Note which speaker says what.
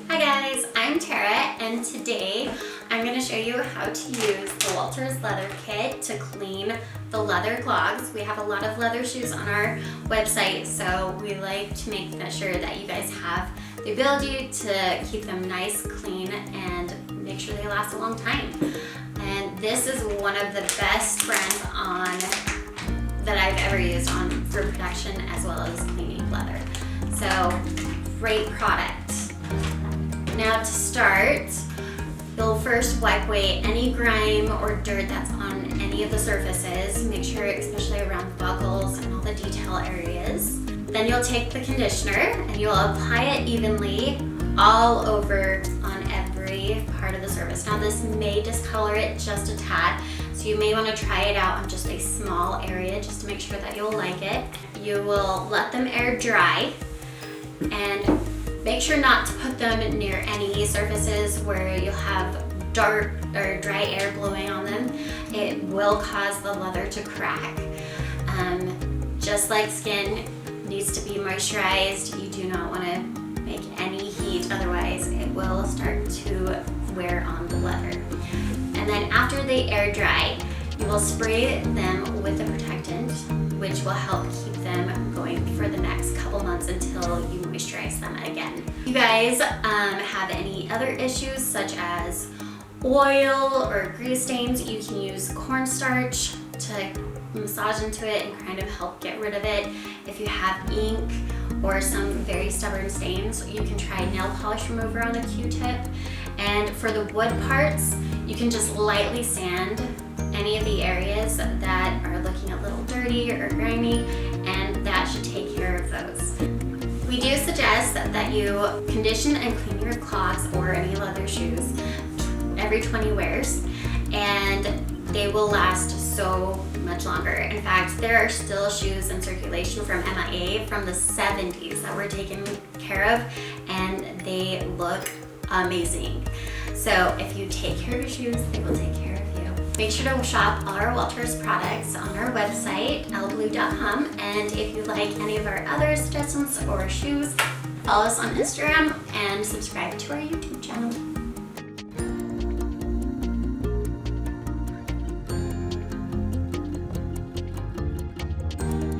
Speaker 1: Hi guys, I'm Tara and today I'm going to show you how to use the Walters leather kit to clean the leather clogs. We have a lot of leather shoes on our website, so we like to make sure that you guys have the ability to keep them nice, clean, and make sure they last a long time. And this is one of the best brands that I've ever used for protection as well as cleaning leather. So, great product. Now to start, you'll first wipe away any grime or dirt that's on any of the surfaces. Make sure, especially around the buckles and all the detail areas. Then you'll take the conditioner and you'll apply it evenly all over on every part of the surface. Now this may discolor it just a tad, so you may want to try it out on just a small area just to make sure that you'll like it. You will let them air dry and make sure not to put them near any surfaces where you'll have dark or dry air blowing on them. It will cause the leather to crack. Just like skin needs to be moisturized, you do not want to make any heat, otherwise it will start to wear on the leather. And then after they air dry, you will spray them with a protectant, which will help keep them going for the next couple months until you moisturize them again. If you guys have any other issues such as oil or grease stains, you can use cornstarch to massage into it and kind of help get rid of it. If you have ink or some very stubborn stains, you can try nail polish remover on a Q-tip. And for the wood parts, you can just lightly sand any of the areas that are looking a little dirty or grimy, and that should take care of those. We do suggest that you condition and clean your clogs or any leather shoes every 20 wears, and they will last so much longer. In fact, there are still shoes in circulation from m.i.a from the 70s that were taken care of, and they look amazing. So if you take care of your shoes, they will take care of you. Make sure to shop all our Walters products on our website, bleu.com, and if you like any of our other suggestions or shoes, follow us on Instagram and subscribe to our YouTube channel.